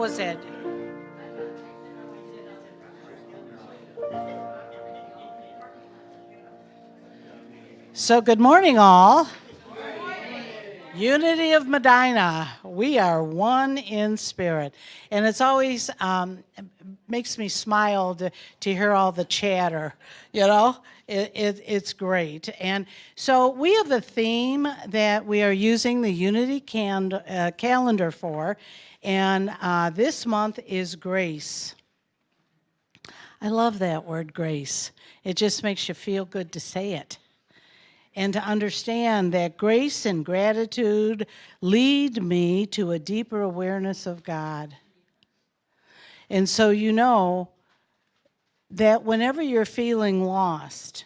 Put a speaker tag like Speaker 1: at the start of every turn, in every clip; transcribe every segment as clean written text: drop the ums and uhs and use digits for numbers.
Speaker 1: Was it? So good morning, all. Unity of Medina. We are one in spirit. And it's always makes me smile to hear all the chatter, you know? It's great. And so we have a theme that we are using the Unity calendar for, and this month is grace. I love that word, grace. It just makes you feel good to say it. And to understand that grace and gratitude lead me to a deeper awareness of God. And so you know that whenever you're feeling lost,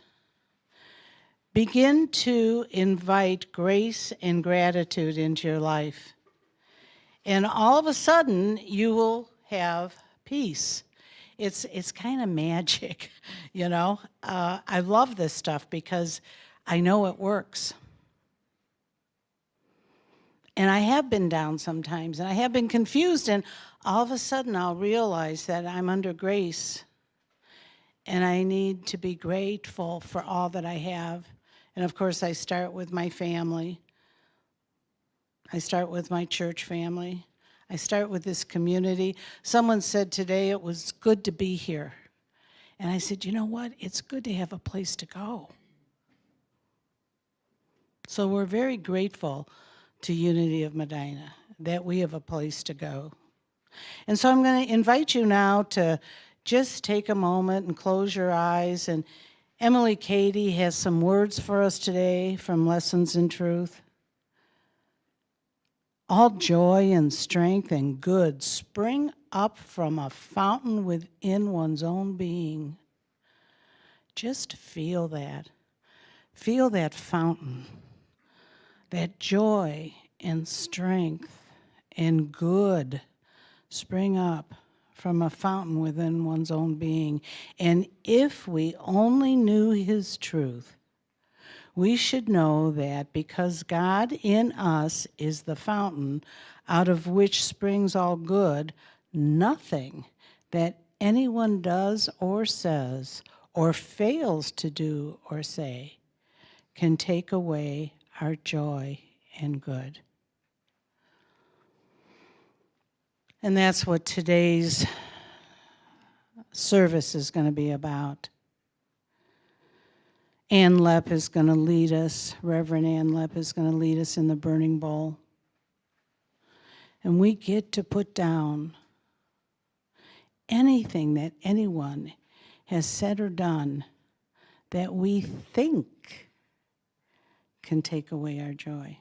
Speaker 1: begin to invite grace and gratitude into your life. And all of a sudden, you will have peace. It's kind of magic, you know. I love this stuff because I know it works. And I have been down sometimes, and I have been confused, and all of a sudden I'll realize that I'm under grace, and I need to be grateful for all that I have. And of course, I start with my family. I start with my church family. I start with this community. Someone said today it was good to be here. And I said, you know what? It's good to have a place to go. So we're very grateful to Unity of Medina that we have a place to go. And so I'm going to invite you now to just take a moment and close your eyes. And Emily Cady has some words for us today from Lessons in Truth. All joy and strength and good spring up from a fountain within one's own being. Just feel that. Feel that fountain. That joy and strength and good spring up from a fountain within one's own being. And if we only knew his truth, we should know that because God in us is the fountain out of which springs all good, nothing that anyone does or says or fails to do or say can take away our joy and good. And that's what today's service is going to be about. Ann Loepp is going to lead us, Reverend Ann Loepp is going to lead us in the burning bowl. And we get to put down anything that anyone has said or done that we think can take away our joy.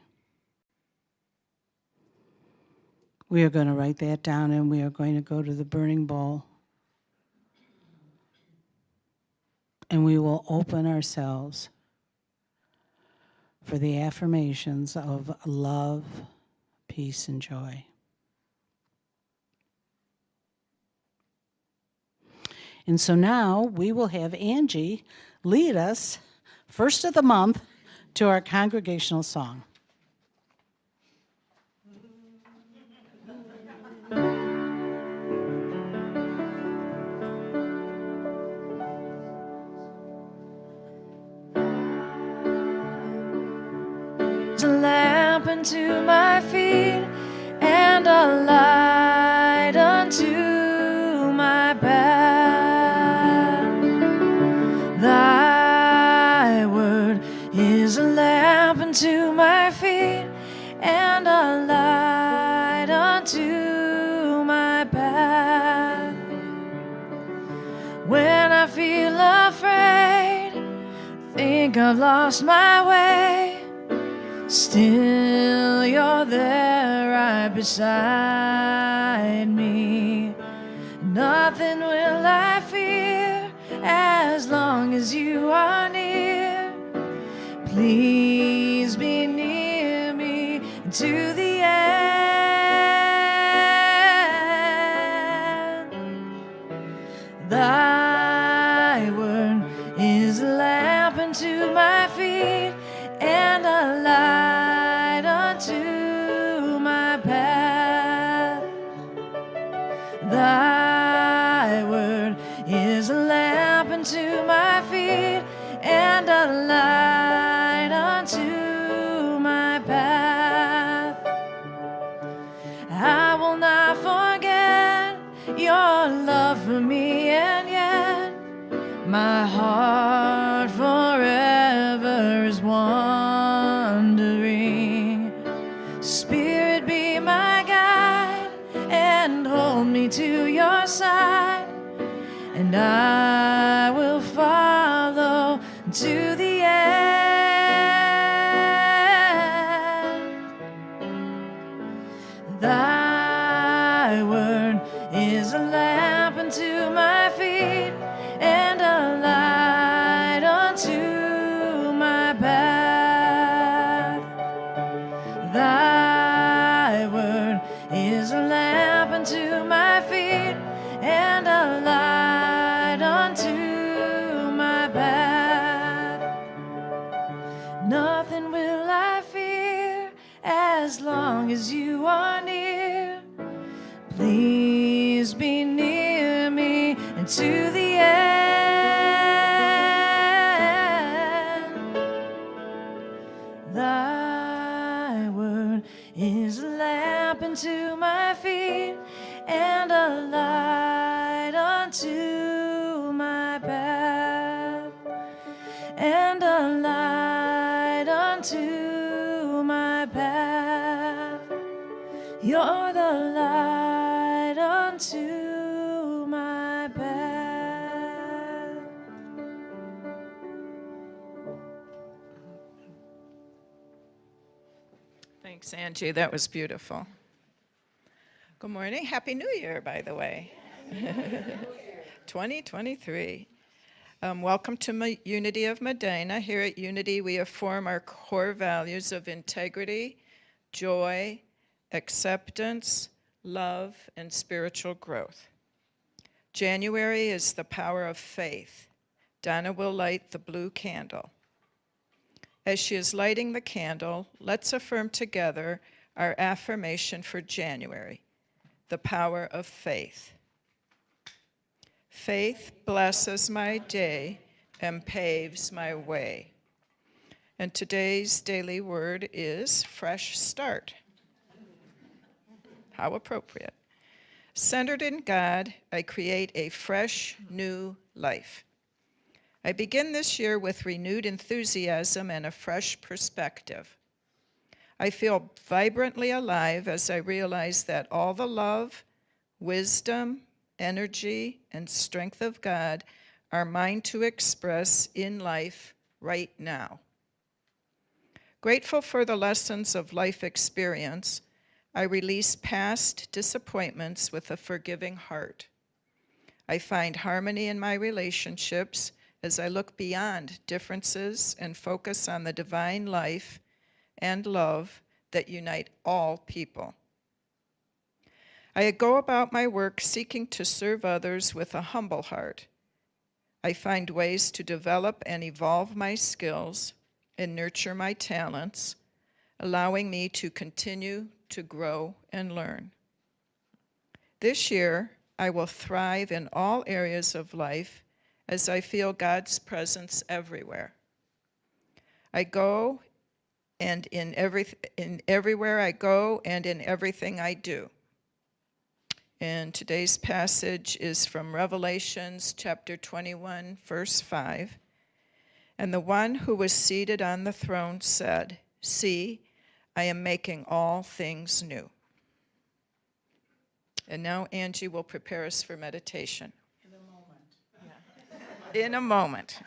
Speaker 1: We are going to write that down, and we are going to go to the burning bowl. And we will open ourselves for the affirmations of love, peace, and joy. And so now we will have Angie lead us, first of the month, to our congregational song.
Speaker 2: A lamp unto my feet and a light unto my path. Thy word is a lamp unto my feet and a light unto my path. When I feel afraid, think I've lost my way, still you're there right beside me. Nothing will I fear as long as you are near. Please be near me to the end. Thy word is a lamp unto my feet and a light unto my path. your love for me, and yet my heart forever is wandering. Spirit, be my guide and hold me to your side, and I will follow to the end. Thy word is a lamp unto my feet and a light unto my path. Thy word is a lamp unto my feet and a light unto my path. Nothing will I fear as long as you are near. Please be near me and to the end. Thy word is a lamp unto my feet and a light unto my path, and a light unto my path. You're the light unto my path.
Speaker 3: Thanks, Angie. That was beautiful. Good morning. Happy New Year, by the way. 2023. Welcome to Unity of Medina. Here at Unity, we affirm our core values of integrity, joy, acceptance, love, and spiritual growth. January is the power of faith. Donna will light the blue candle. As she is lighting the candle, let's affirm together our affirmation for January, the power of faith. Faith blesses my day and paves my way. And today's daily word is fresh start. How appropriate. Centered in God, I create a fresh, new life. I begin this year with renewed enthusiasm and a fresh perspective. I feel vibrantly alive as I realize that all the love, wisdom, energy, and strength of God are mine to express in life right now. Grateful for the lessons of life experience, I release past disappointments with a forgiving heart. I find harmony in my relationships as I look beyond differences and focus on the divine life and love that unite all people. I go about my work seeking to serve others with a humble heart. I find ways to develop and evolve my skills and nurture my talents, allowing me to continue to grow and learn. This year, I will thrive in all areas of life as I feel God's presence everywhere. I go and in everywhere I go and in everything I do. And today's passage is from Revelations chapter 21, verse 5. And the one who was seated on the throne said, "See, I am making all things new." And now Angie will prepare us for meditation.
Speaker 1: In a moment.
Speaker 3: Yeah. In a moment.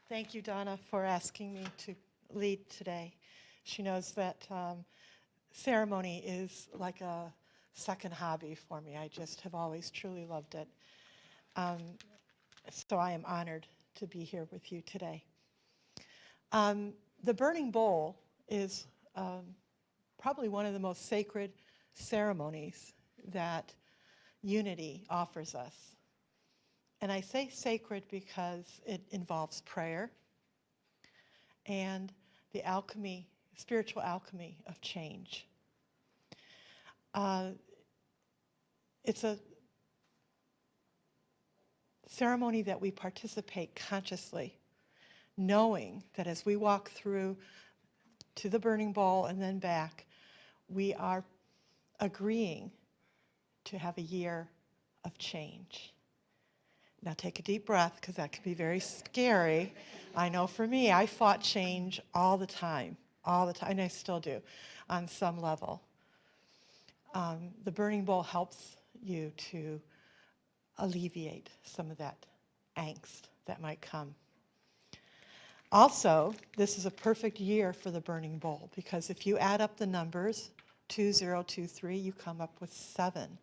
Speaker 4: Thank you, Donna, for asking me to lead today. She knows that ceremony is like a second hobby for me. I just have always truly loved it. So I am honored to be here with you today. The burning bowl is probably one of the most sacred ceremonies that Unity offers us. And I say sacred because it involves prayer and the alchemy, spiritual alchemy of change. It's a ceremony that we participate consciously, knowing that as we walk through to the burning bowl and then back, we are agreeing to have a year of change. Now take a deep breath, because that can be very scary. I know for me, I fought change all the time, and I still do on some level. The burning bowl helps you to alleviate some of that angst that might come. Also, this is a perfect year for the burning bowl, because if you add up the numbers, 2023, you come up with 7,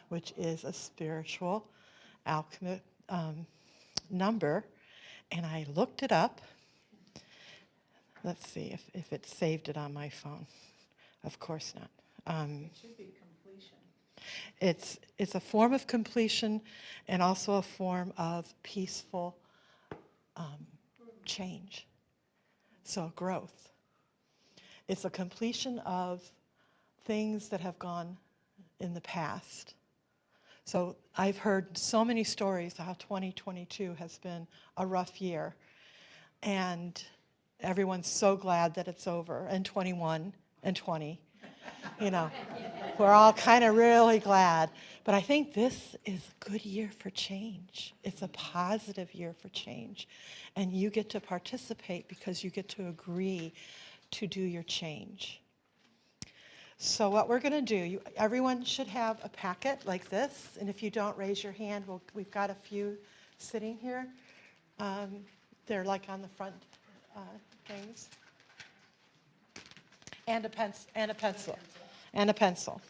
Speaker 4: which is a spiritual alchemy number. And I looked it up. Let's see if it saved it on my phone. Of course not.
Speaker 1: It should be completion.
Speaker 4: It's a form of completion and also a form of peaceful change. So growth. It's a completion of things that have gone in the past. So I've heard so many stories how 2022 has been a rough year. And everyone's so glad that it's over. And 21 and 20. You know, we're all kind of really glad. But I think this is a good year for change. It's a positive year for change. And you get to participate because you get to agree to do your change. So what we're going to do, everyone should have a packet like this. And if you don't raise your hand, we've got a few sitting here. They're like on the front things. And a pencil. And a pencil.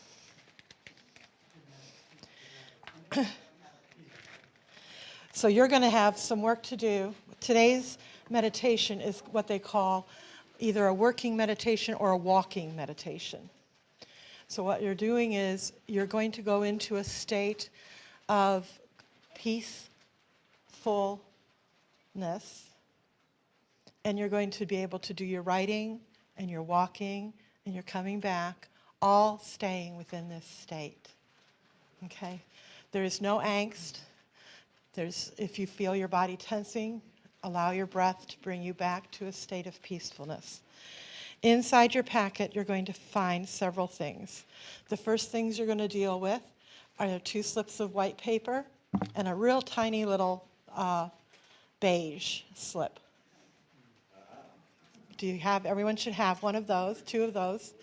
Speaker 4: So you're going to have some work to do. Today's meditation is what they call either a working meditation or a walking meditation. So what you're doing is you're going to go into a state of peacefulness, and you're going to be able to do your writing and your walking and your coming back, all staying within this state. Okay? There is no angst. If you feel your body tensing, allow your breath to bring you back to a state of peacefulness. Inside your packet, you're going to find several things. The first things you're going to deal with are 2 slips of white paper and a real tiny little beige slip. Everyone should have one of those, 2 of those.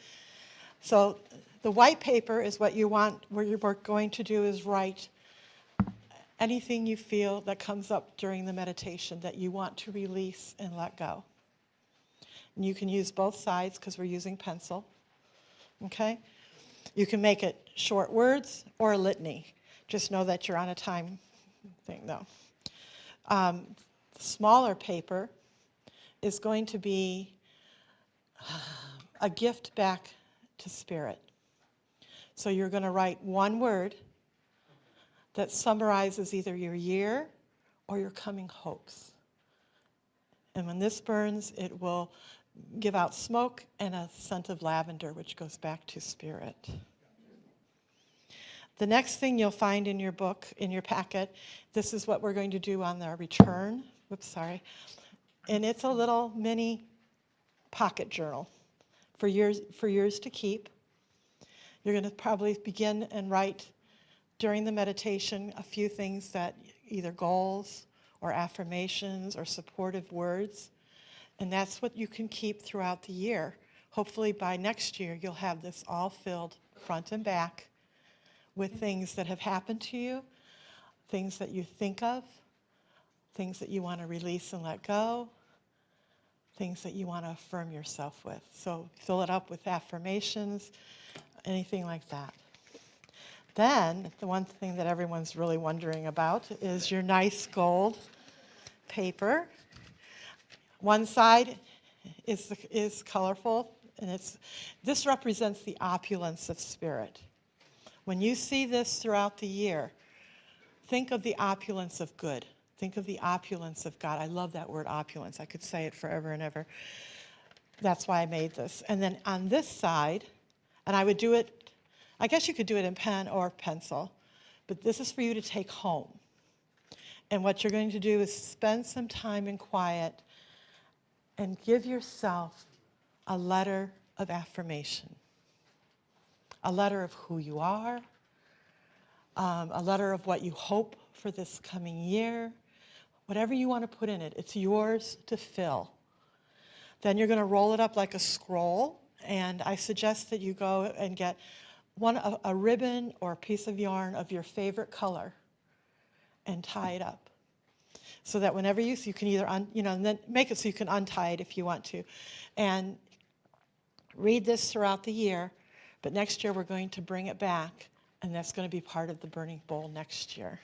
Speaker 4: So the white paper is what you want, what you're going to do is write anything you feel that comes up during the meditation that you want to release and let go. And you can use both sides because we're using pencil. Okay? You can make it short words or a litany. Just know that you're on a time thing, though. Smaller paper is going to be a gift back to Spirit. So you're going to write one word that summarizes either your year or your coming hopes. And when this burns, it will give out smoke and a scent of lavender, which goes back to Spirit. The next thing you'll find in your book, in your packet, this is what we're going to do on the return. And it's a little mini pocket journal for years to keep. You're going to probably begin and write during the meditation a few things that either goals or affirmations or supportive words. And that's what you can keep throughout the year. Hopefully by next year, you'll have this all filled front and back with things that have happened to you, things that you think of, things that you want to release and let go, things that you want to affirm yourself with. So fill it up with affirmations, anything like that. Then, the one thing that everyone's really wondering about is your nice gold paper. One side is colorful, and this represents the opulence of Spirit. When you see this throughout the year, think of the opulence of good. Think of the opulence of God. I love that word opulence. I could say it forever and ever. That's why I made this. And then on this side, and I would do it, I guess you could do it in pen or pencil, but this is for you to take home. And what you're going to do is spend some time in quiet and give yourself a letter of affirmation, a letter of who you are, a letter of what you hope for this coming year, whatever you want to put in it, it's yours to fill. Then you're going to roll it up like a scroll, and I suggest that you go and get a ribbon or a piece of yarn of your favorite color and tie it up. So that whenever you can either, and then make it so you can untie it if you want to. And read this throughout the year, but next year we're going to bring it back, and that's going to be part of the burning bowl next year.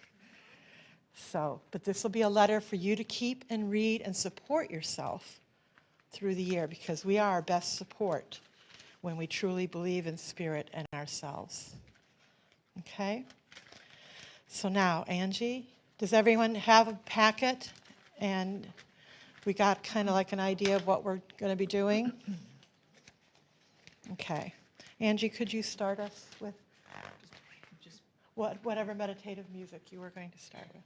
Speaker 4: So, but this will be a letter for you to keep and read and support yourself through the year, because we are our best support when we truly believe in Spirit and ourselves. Okay? So now, Angie, does everyone have a packet? And we got kind of like an idea of what we're going to be doing? Okay. Angie, could you start us with whatever meditative music you were going to start with?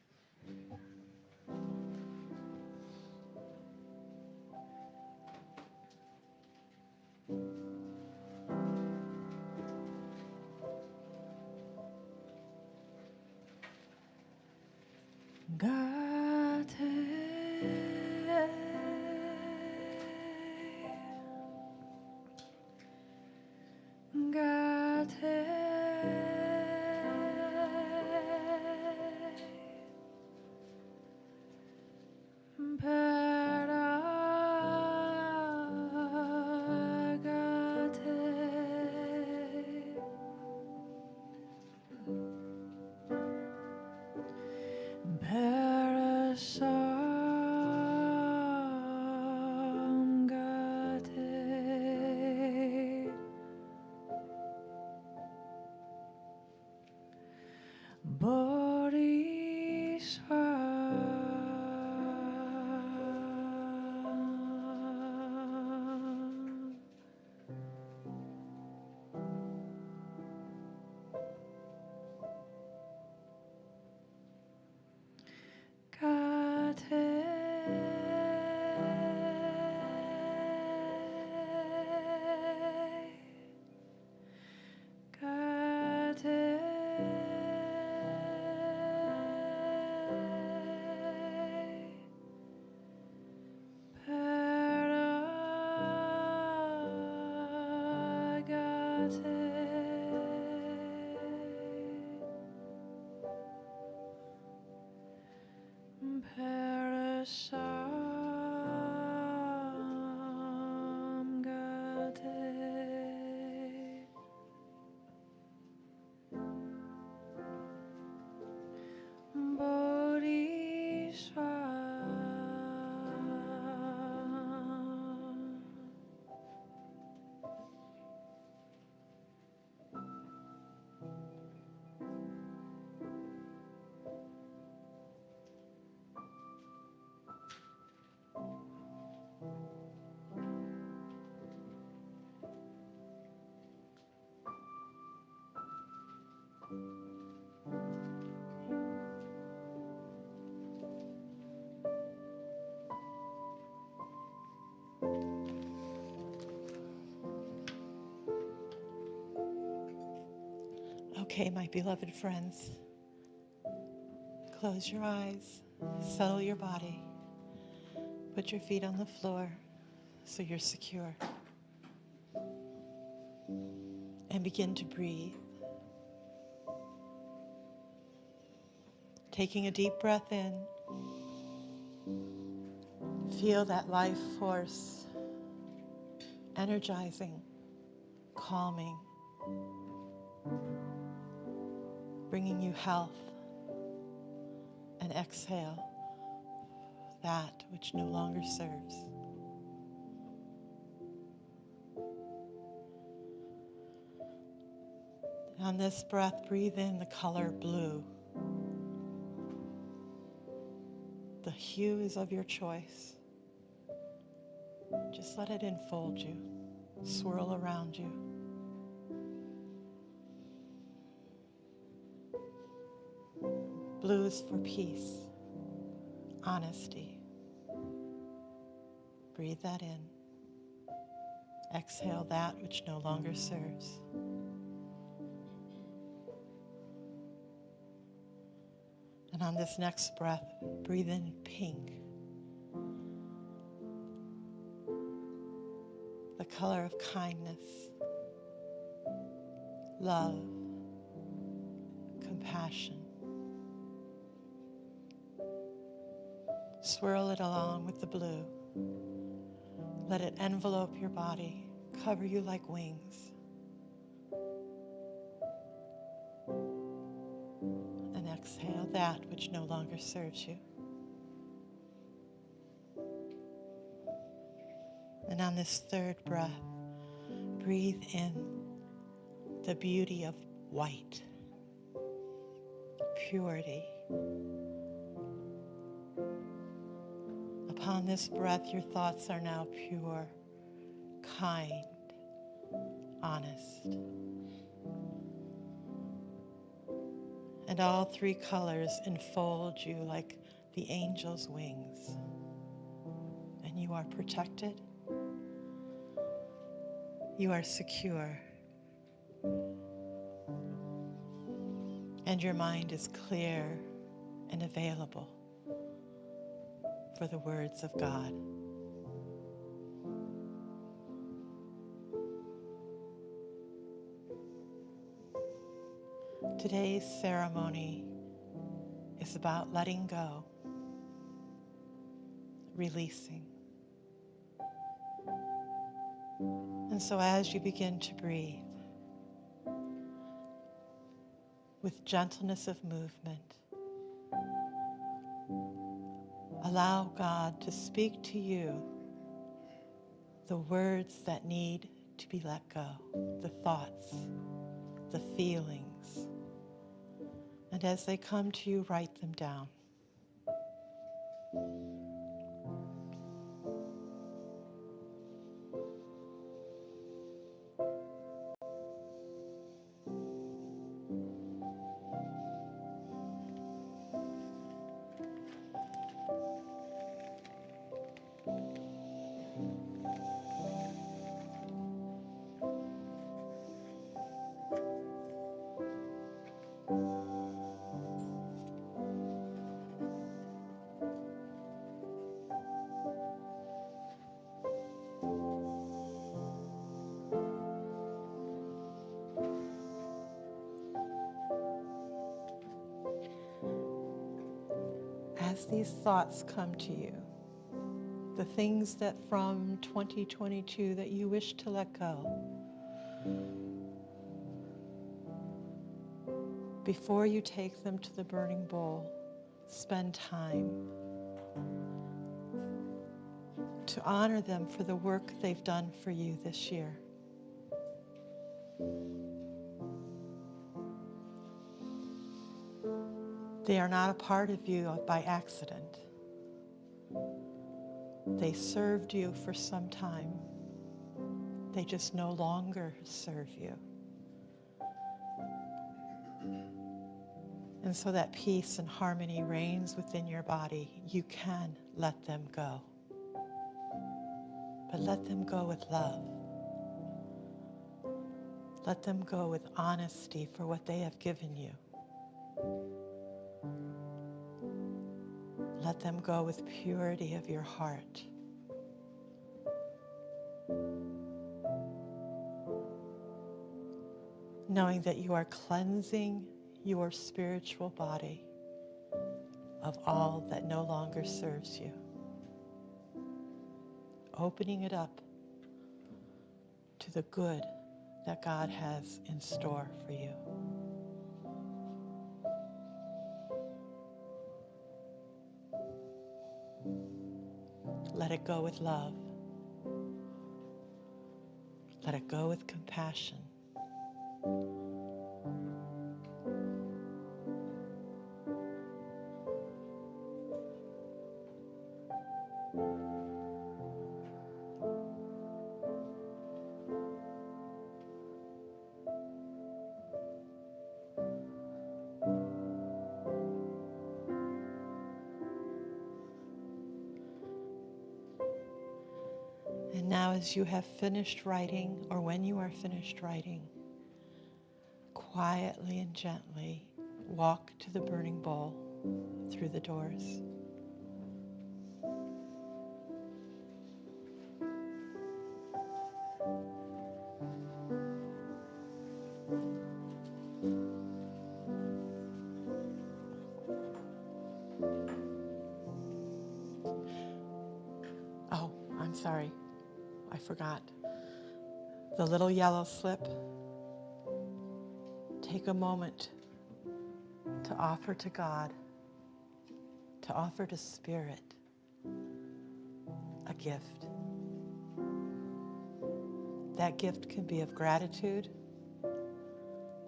Speaker 4: Okay, my beloved friends, close your eyes, settle your body, put your feet on the floor so you're secure, and begin to breathe. Taking a deep breath in, feel that life force energizing, calming, bringing you health, and exhale that which no longer serves. On this breath, breathe in the color blue. The hue is of your choice. Just let it enfold you, swirl around you. Blue is for peace, honesty. Breathe that in. Exhale that which no longer serves. And on this next breath, breathe in pink, the color of kindness, love, compassion. Swirl it along with the blue. Let it envelope your body, cover you like wings. And exhale that which no longer serves you. And on this third breath, breathe in the beauty of white, purity. Upon this breath, your thoughts are now pure, kind, honest. And all three colors enfold you like the angel's wings. And you are protected. You are secure. And your mind is clear and available for the words of God. Today's ceremony is about letting go, releasing. And so as you begin to breathe, with gentleness of movement, allow God to speak to you the words that need to be let go, the thoughts, the feelings. And as they come to you, write them down. As these thoughts come to you, the things that from 2022 that you wish to let go, before you take them to the burning bowl, spend time to honor them for the work they've done for you this year. They are not a part of you by accident. They served you for some time. They just no longer serve you. And so that peace and harmony reigns within your body. You can let them go. But let them go with love. Let them go with honesty for what they have given you. Let them go with purity of your heart. Knowing that you are cleansing your spiritual body of all that no longer serves you. Opening it up to the good that God has in store for you. Let it go with love. Let it go with compassion. And now, as you have finished writing, or when you are finished writing, quietly and gently walk to the burning bowl through the doors. Oh, I'm sorry. I forgot. The little yellow slip. Take a moment to offer to God, to offer to Spirit a gift. That gift can be of gratitude.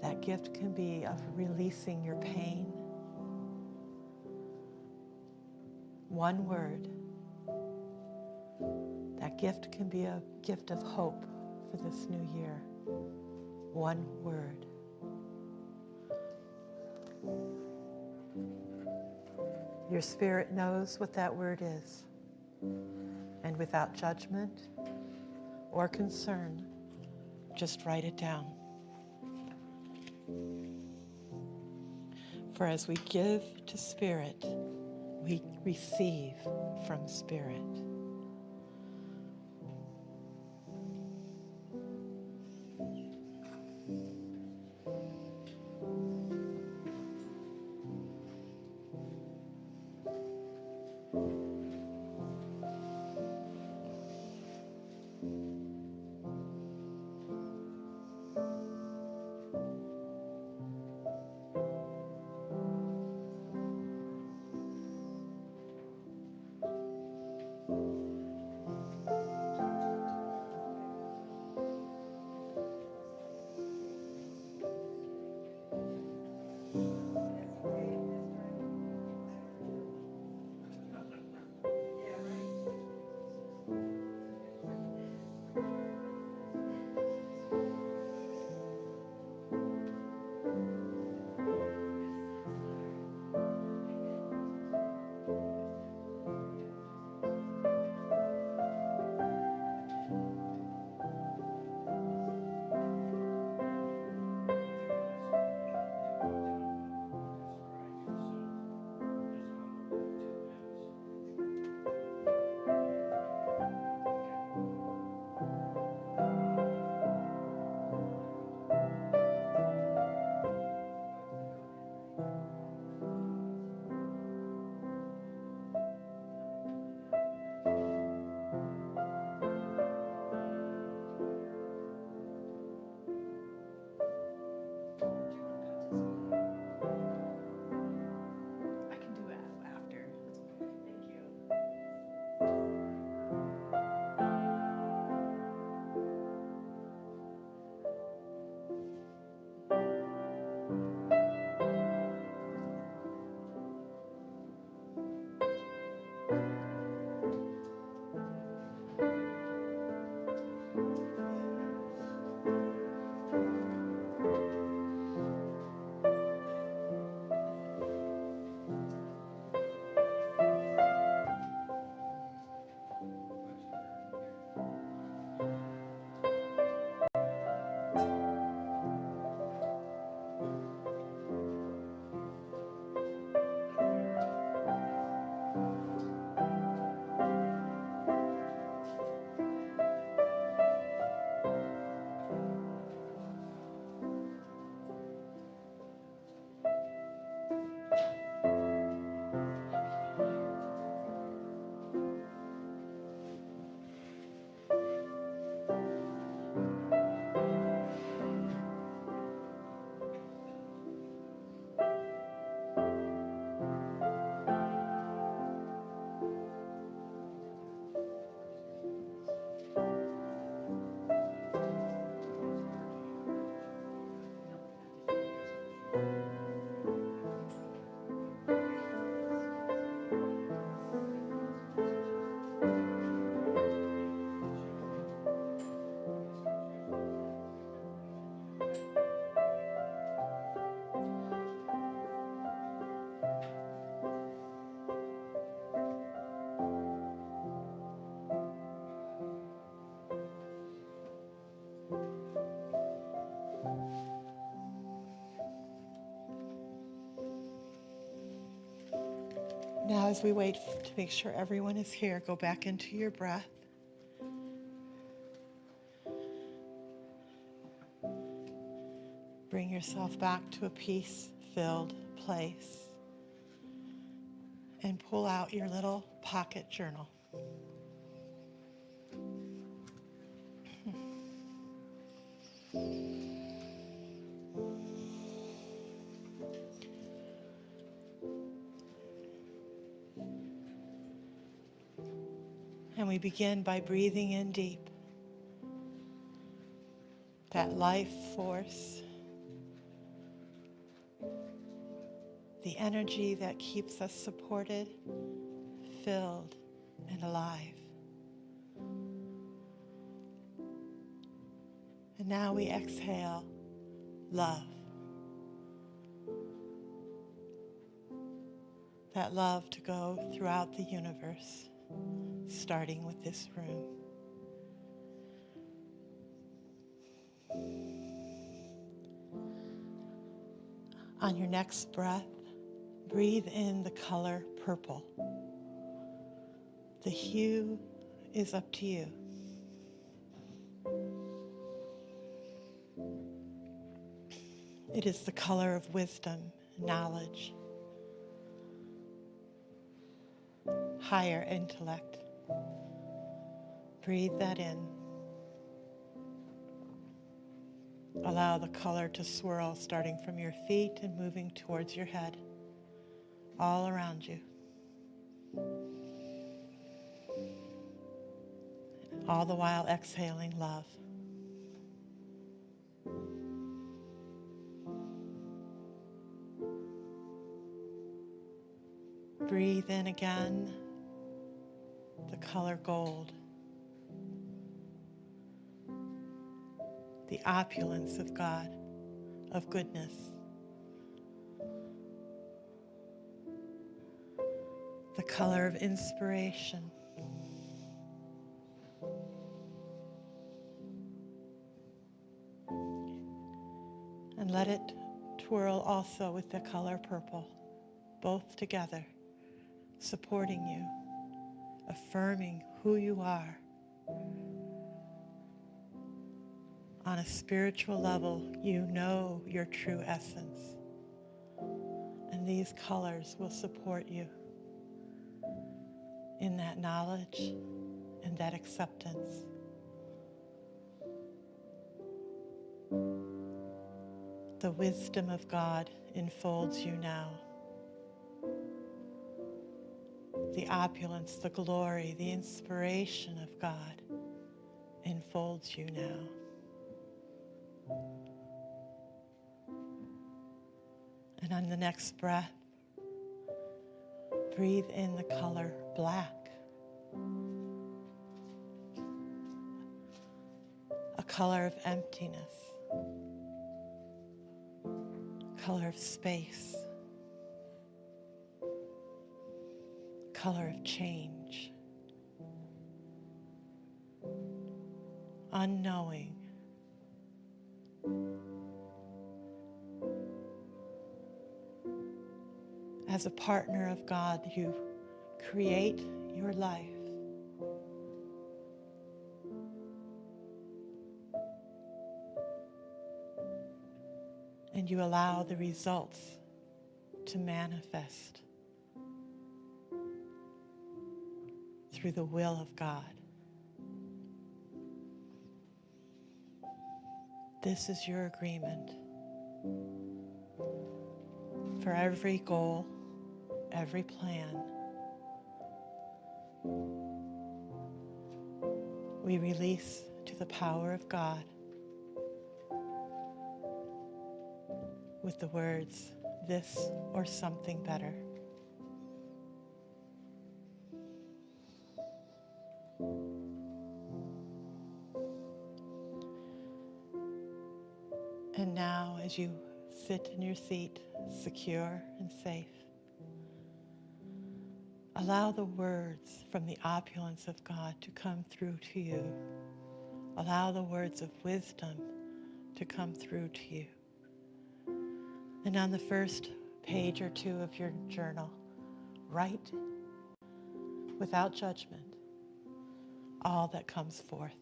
Speaker 4: That gift can be of releasing your pain. One word. That gift can be a gift of hope for this new year. One word. Your spirit knows what that word is. And without judgment or concern, just write it down. For as we give to Spirit, we receive from Spirit. Now, as we wait to make sure everyone is here, go back into your breath. Bring yourself back to a peace-filled place. And pull out your little pocket journal. And we begin by breathing in deep. That life force, the energy that keeps us supported, filled, and alive. And now we exhale love. That love to go throughout the universe, starting with this room. On your next breath, breathe in the color purple. The hue is up to you. It is the color of wisdom, knowledge, higher intellect. Breathe that in. Allow the color to swirl, starting from your feet and moving towards your head, all around you. All the while exhaling love. Breathe in again the color gold, the opulence of God, of goodness. The color of inspiration. And let it twirl also with the color purple, both together, supporting you, affirming who you are. On a spiritual level, you know your true essence. And these colors will support you in that knowledge and that acceptance. The wisdom of God enfolds you now. The opulence, the glory, the inspiration of God enfolds you now. And on the next breath, breathe in the color black. A color of emptiness. Color of space. Color of change. Unknowing. As a partner of God, you create your life. And you allow the results to manifest through the will of God. This is your agreement. For every goal, every plan, we release to the power of God with the words, this or something better. And now, as you sit in your seat, secure and safe, allow the words from the opulence of God to come through to you. Allow the words of wisdom to come through to you. And on the first page or two of your journal, right, without judgment, all that comes forth.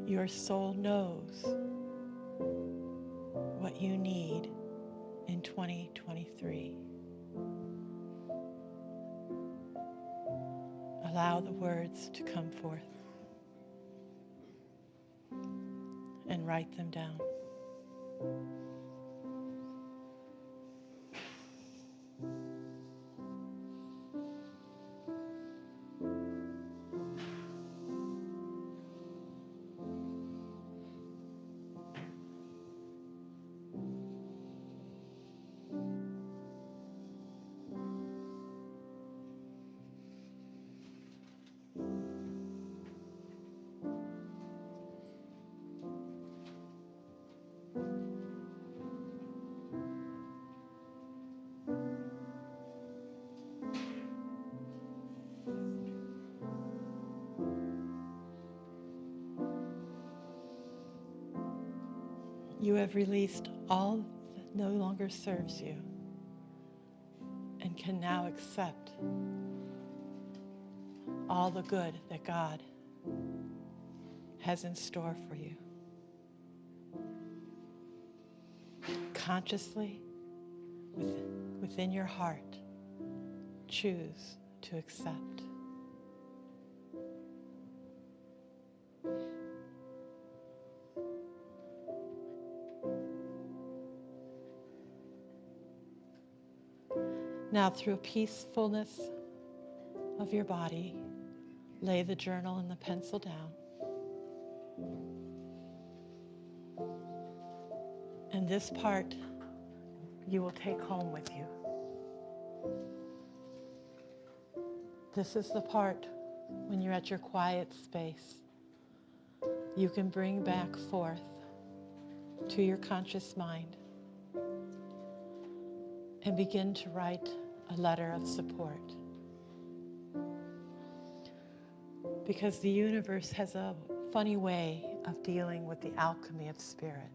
Speaker 4: Your soul knows what you need in 2023. Allow the words to come forth and write them down. You have released all that no longer serves you and can now accept all the good that God has in store for you. Consciously, within your heart, choose to accept. Now, through peacefulness of your body, lay the journal and the pencil down. And this part you will take home with you. This is the part when you're at your quiet space, you can bring back forth to your conscious mind and begin to write a letter of support. Because the universe has a funny way of dealing with the alchemy of spirit.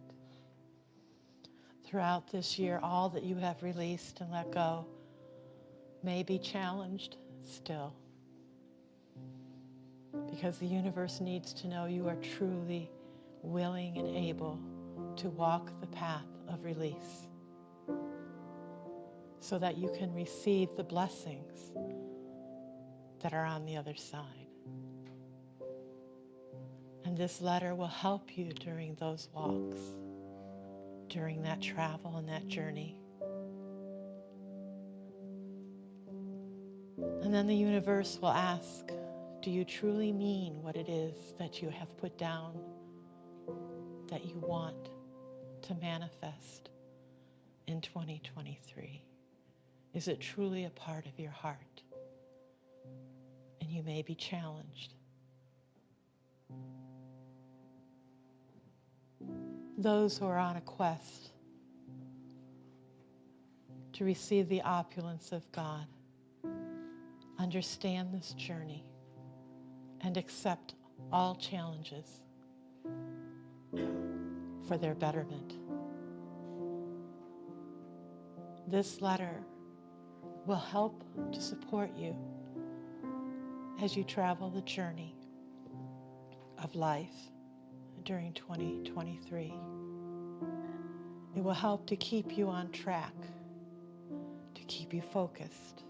Speaker 4: Throughout this year, all that you have released and let go may be challenged still. Because the universe needs to know you are truly willing and able to walk the path of release, so that you can receive the blessings that are on the other side. And this letter will help you during those walks, during that travel and that journey. And then the universe will ask, do you truly mean what it is that you have put down, that you want to manifest in 2023? Is it truly a part of your heart? And you may be challenged. Those who are on a quest to receive the opulence of God understand this journey and accept all challenges for their betterment. This letter will help to support you as you travel the journey of life during 2023. It will help to keep you on track, to keep you focused.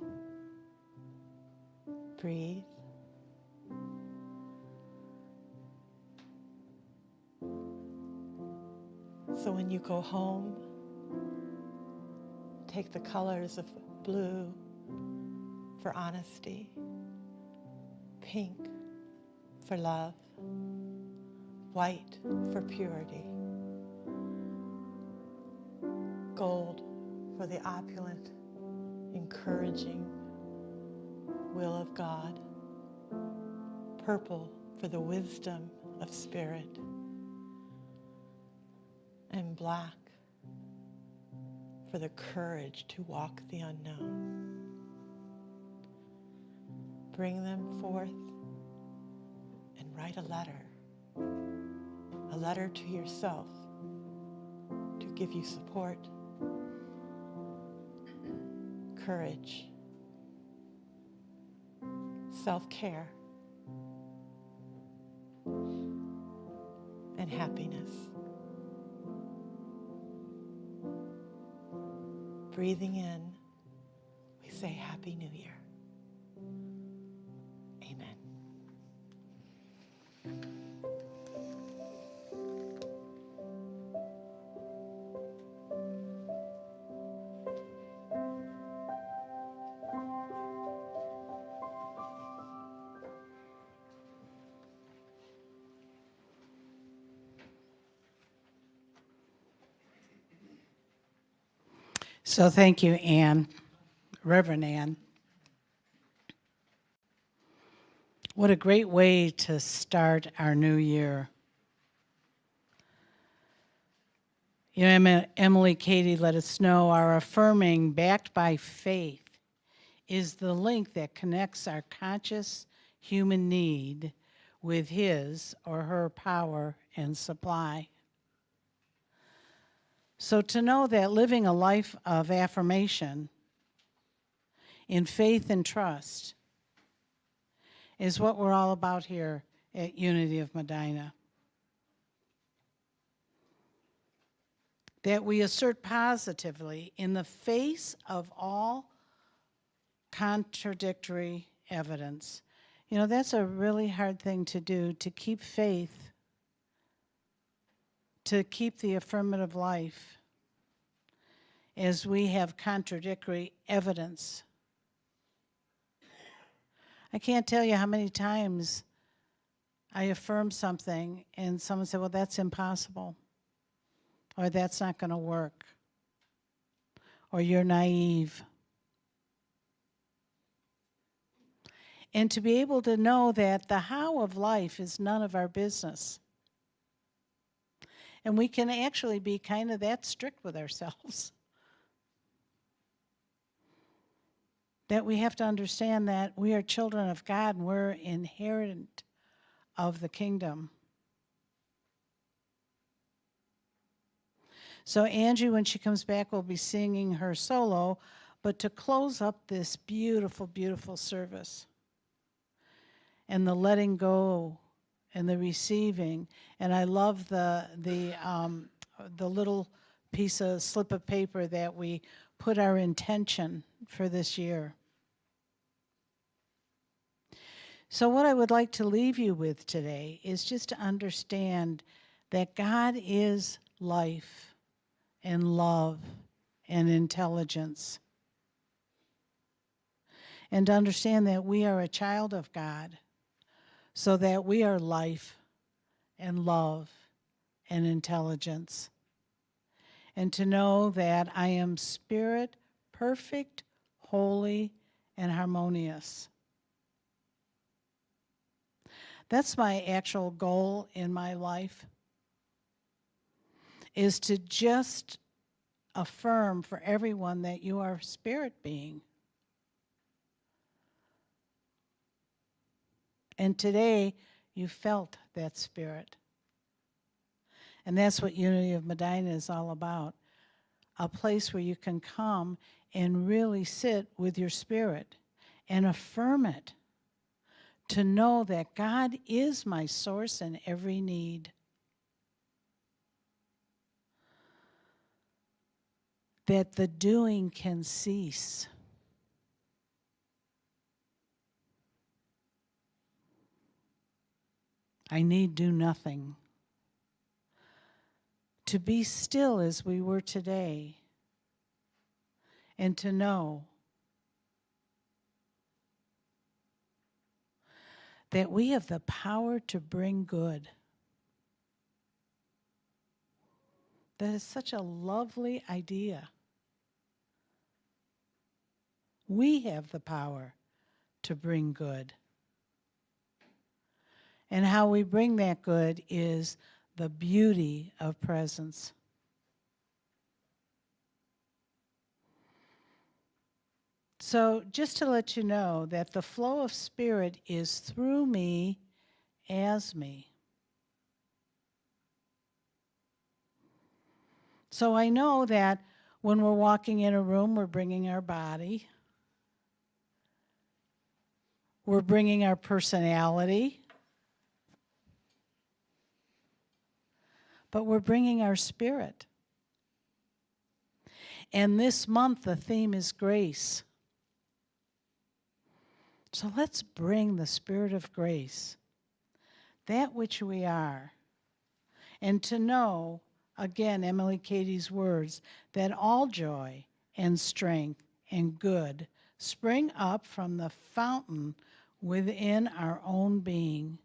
Speaker 4: Breathe. So when you go home, take the colors of blue for honesty, pink for love, white for purity, gold for the opulent, encouraging will of God, purple for the wisdom of spirit, and black for the courage to walk the unknown. Bring them forth and write a letter to yourself to give you support, courage, self-care, and happiness. Breathing in, we say Happy New Year. Amen.
Speaker 1: So thank you, Anne, Reverend Anne. What a great way to start our new year. You know, Emily Cady let us know our affirming, backed by faith, is the link that connects our conscious human need with his or her power and supply. So to know that living a life of affirmation in faith and trust is what we're all about here at Unity of Medina. That we assert positively in the face of all contradictory evidence. You know, that's a really hard thing to do, to keep faith, to keep the affirmative life as we have contradictory evidence. I can't tell you how many times I affirm something and someone said, well, that's impossible, or that's not going to work, or you're naive. And to be able to know that the how of life is none of our business. And we can actually be kind of that strict with ourselves. That we have to understand that we are children of God and we're inherent of the kingdom. So Angie, when she comes back, will be singing her solo, but to close up this beautiful, beautiful service and the letting go and the receiving. And I love the little piece of slip of paper that we put our intention for this year. So what I would like to leave you with today is just to understand that God is life and love and intelligence. And to understand that we are a child of God, so that we are life and love and intelligence. And to know that I am spirit, perfect, holy, and harmonious. That's my actual goal in my life, is to just affirm for everyone that you are a spirit being. And today, you felt that spirit. And that's what Unity of Medina is all about. A place where you can come and really sit with your spirit and affirm it. To know that God is my source in every need. That the doing can cease. I need do nothing. To be still as we were today. And to know that we have the power to bring good. That is such a lovely idea. We have the power to bring good. And how we bring that good is the beauty of presence. So just to let you know that the flow of Spirit is through me, as me. So I know that when we're walking in a room, we're bringing our body. We're bringing our personality. But we're bringing our spirit. And this month, the theme is grace. So let's bring the spirit of grace, that which we are, and to know, again, Emily Cady's words, that all joy and strength and good spring up from the fountain within our own being.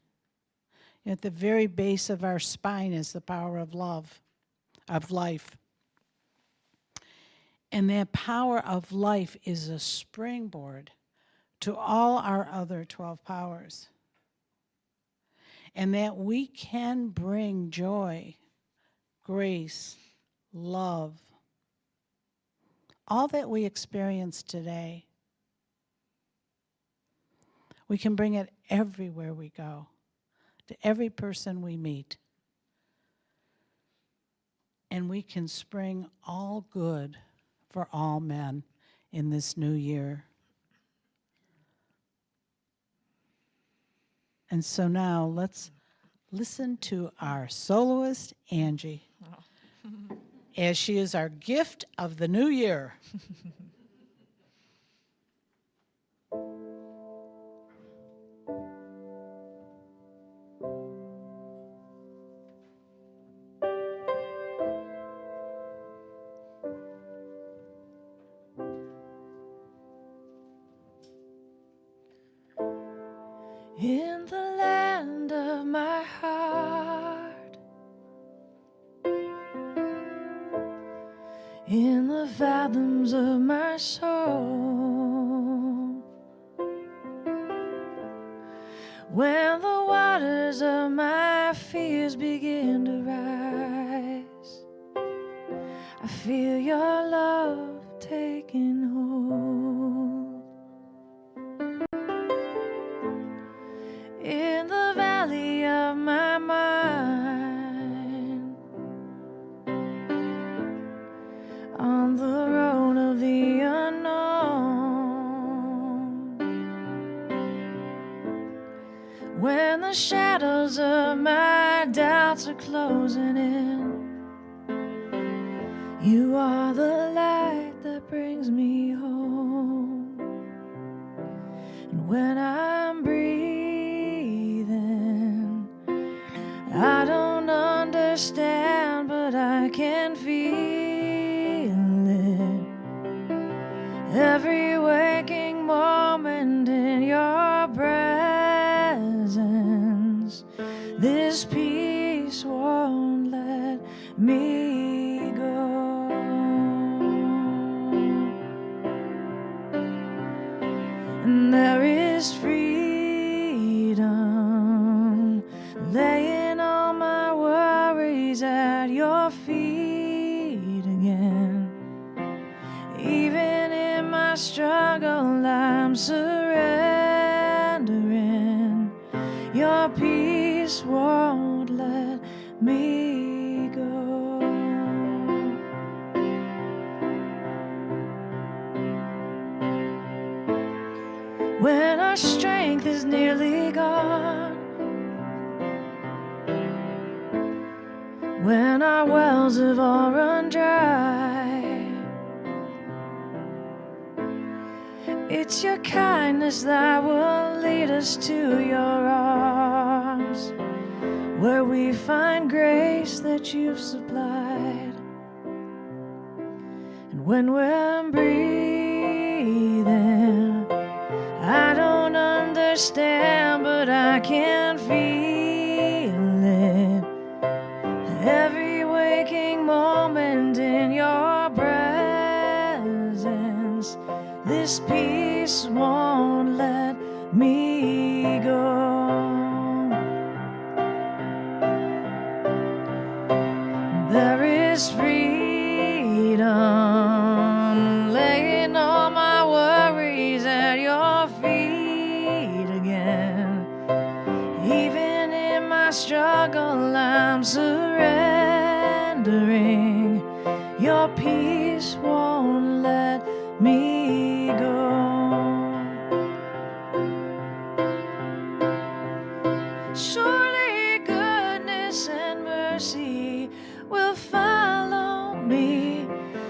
Speaker 1: At the very base of our spine is the power of love, of life. And that power of life is a springboard to all our other 12 powers. And that we can bring joy, grace, love, all that we experience today. We can bring it everywhere we go, to every person we meet. And we can spring all good for all men in this new year. And so now let's listen to our soloist, Angie, as she is our gift of the new year.
Speaker 2: In the land of my heart, in the fathoms of my soul, when the waters of my fears begin to rise, I feel your love taking hold. In the valley of my mind, on the road of the unknown, when the shadows of my doubts are closing in, you are the light that brings me home. And when I'm breathing, I don't understand, but I can feel it. Every waking moment in your presence, this peace won't let me go. And there is freedom laying all my worries at your feet again. Even in my struggle, I'm surrendering. Your peace won't let me go. When our strength is nearly gone, when our wells have all run dry, it's your kindness that will lead us to your arms, where we find grace that you've supplied. And when we're breathing, I don't understand, but but I can feel it. Every waking moment in your presence, this peace won't let me go. There is freedom laying all my worries at your feet again. Even in my struggle, I'm surrendering. Your peace won't let me go. Surely goodness and mercy will follow me.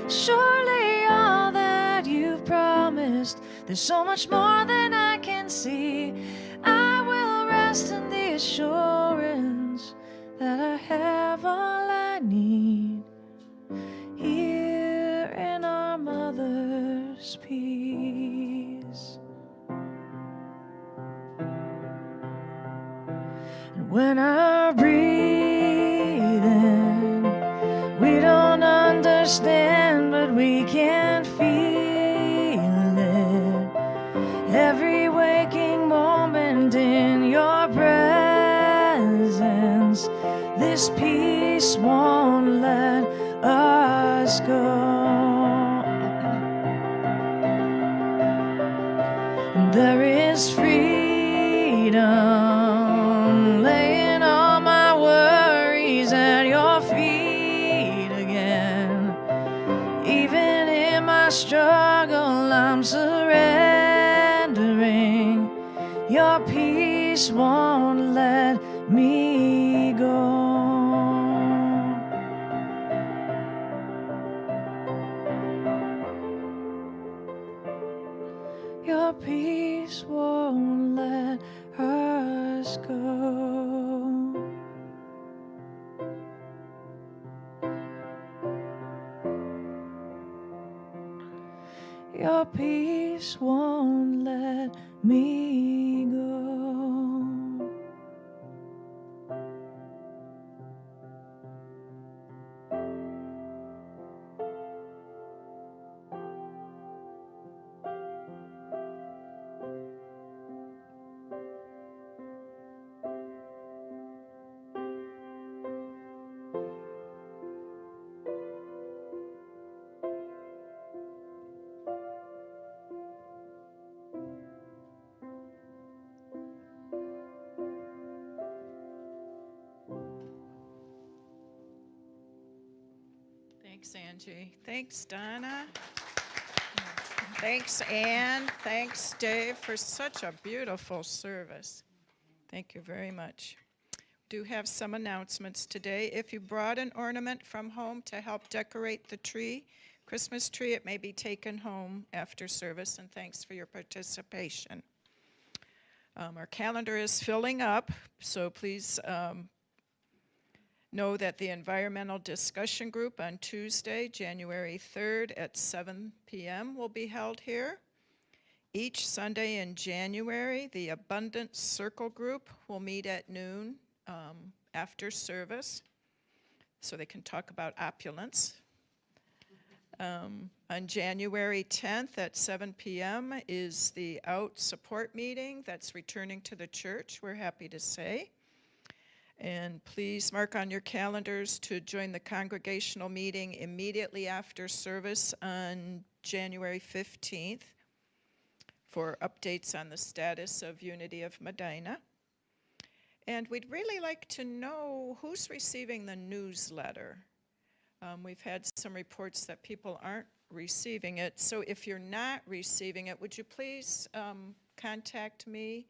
Speaker 2: Surely all that you've promised, there's so much more than I can see. I will rest in the assurance that I have all I need here in our mother's peace. And when I breathe in, we don't understand, but we can feel it. Every waking moment in your presence, this peace won't let us go. There is freedom laying all my worries at your feet again. Even in my struggle, I'm surrendering. Your peace won't let me go. Your peace won't let us go. Your peace won't let me go.
Speaker 3: Thanks, Angie. Thanks, Donna. Thanks, Ann. Thanks, Dave, for such a beautiful service. Thank you very much. Do have some announcements today. If you brought an ornament from home to help decorate the tree, Christmas tree, it may be taken home after service, and thanks for your participation. Our calendar is filling up, so please know that the environmental discussion group on Tuesday, January 3rd at 7 p.m. will be held here. Each Sunday in January, the Abundant Circle group will meet at noon after service, so they can talk about opulence. On January 10th at 7 p.m. is the Out Support meeting that's returning to the church, we're happy to say. And please mark on your calendars to join the congregational meeting immediately after service on January 15th for updates on the status of Unity of Medina. And we'd really like to know who's receiving the newsletter. We've had some reports that people aren't receiving it. So if you're not receiving it, would you please contact me?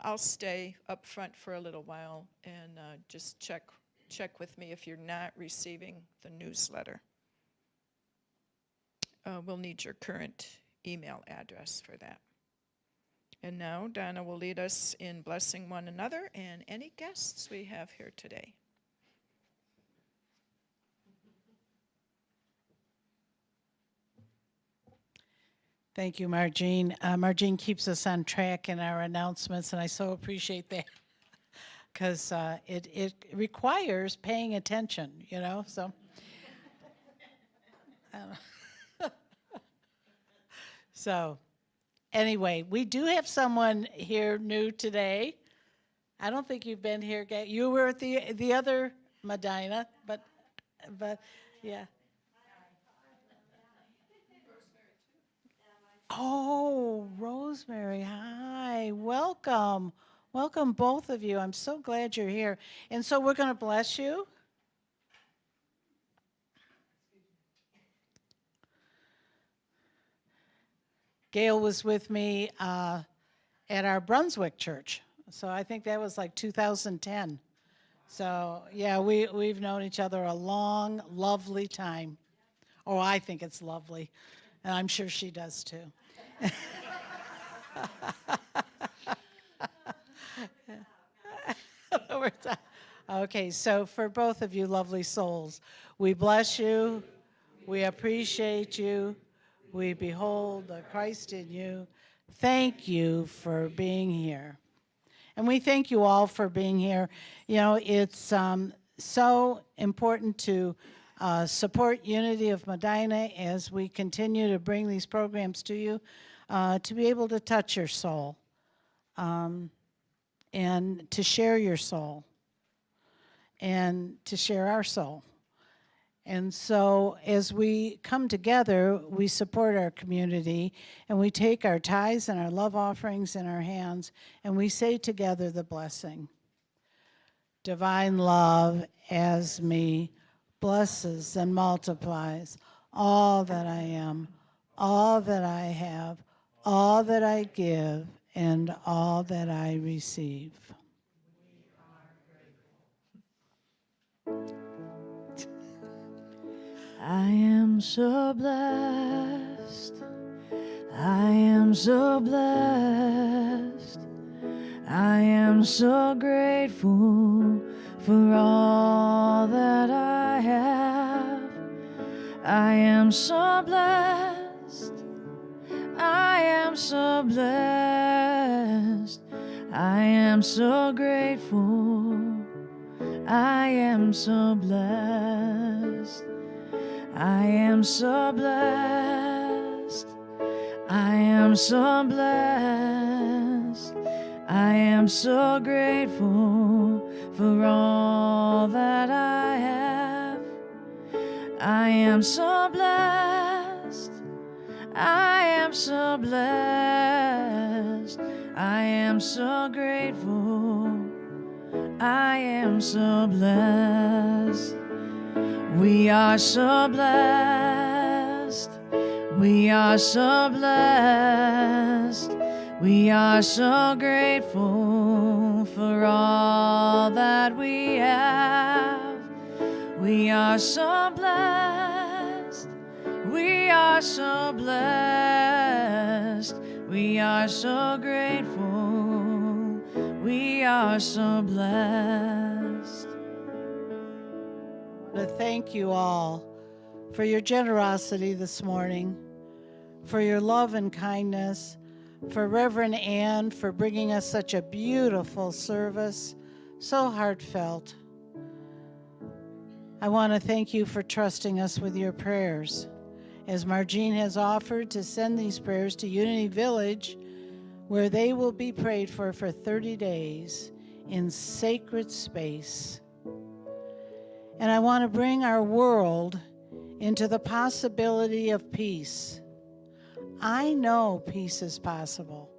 Speaker 3: I'll stay up front for a little while and just check with me if you're not receiving the newsletter. We'll need your current email address for that. And now Donna will lead us in blessing one another and any guests we have here today.
Speaker 1: Thank you, Margene. Margene keeps us on track in our announcements, and I so appreciate that because it requires paying attention, you know, so. So, anyway, we do have someone here new today. I don't think you've been here. You were at the other Medina, but yeah. Oh, Rosemary, hi, welcome. Welcome, both of you. I'm so glad you're here. And so we're going to bless you. Gail was with me at our Brunswick church. So I think that was like 2010. So yeah, we've known each other a long, lovely time. Oh, I think it's lovely. And I'm sure she does too. Okay, so for both of you lovely souls, we bless you, we appreciate you, we behold the Christ in you. Thank you for being here. And we thank you all for being here. You know, it's so important to support Unity of Medina as we continue to bring these programs to you, to be able to touch your soul and to share your soul and to share our soul. And so as we come together, we support our community and we take our tithes and our love offerings in our hands and we say together the blessing. Divine love as me blesses and multiplies all that I am, all that I have, all that I give, and all that I receive.
Speaker 2: I am so blessed. I am so blessed. I am so grateful for all that I have. I am so blessed. I am so blessed. I am so grateful. I am so blessed. I am so blessed. I am so blessed. I am so grateful for all that I have. I am so blessed. I am so blessed. I am so grateful. I am so blessed. We are so blessed. We are so blessed. We are so grateful for all that we have. We are so blessed. We are so blessed. We are so grateful. We are so blessed.
Speaker 1: To thank you all for your generosity this morning, for your love and kindness, for Reverend Ann for bringing us such a beautiful service, so heartfelt. I want to thank you for trusting us with your prayers, as Margene has offered to send these prayers to Unity Village, where they will be prayed for 30 days in sacred space. And I want to bring our world into the possibility of peace. I know peace is possible.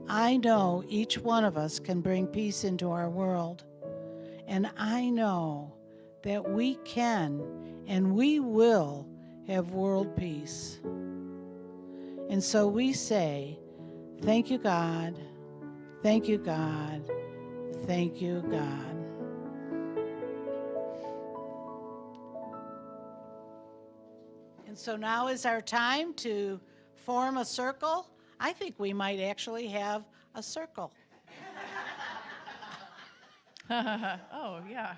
Speaker 1: I know each one of us can bring peace into our world. And I know that we can and we will have world peace. And so we say, thank you, God. Thank you, God. Thank you, God. And so now is our time to form a circle. I think we might actually have a circle.
Speaker 2: Oh, yeah.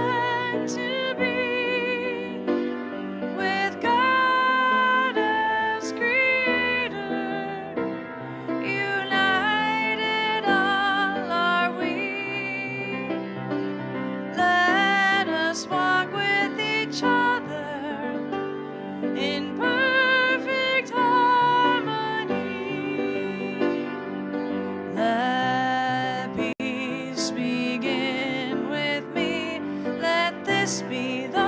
Speaker 2: meant to be. With God as creator, united all are we. Let us walk with each other in perfect harmony. Let peace begin with me. Let this be the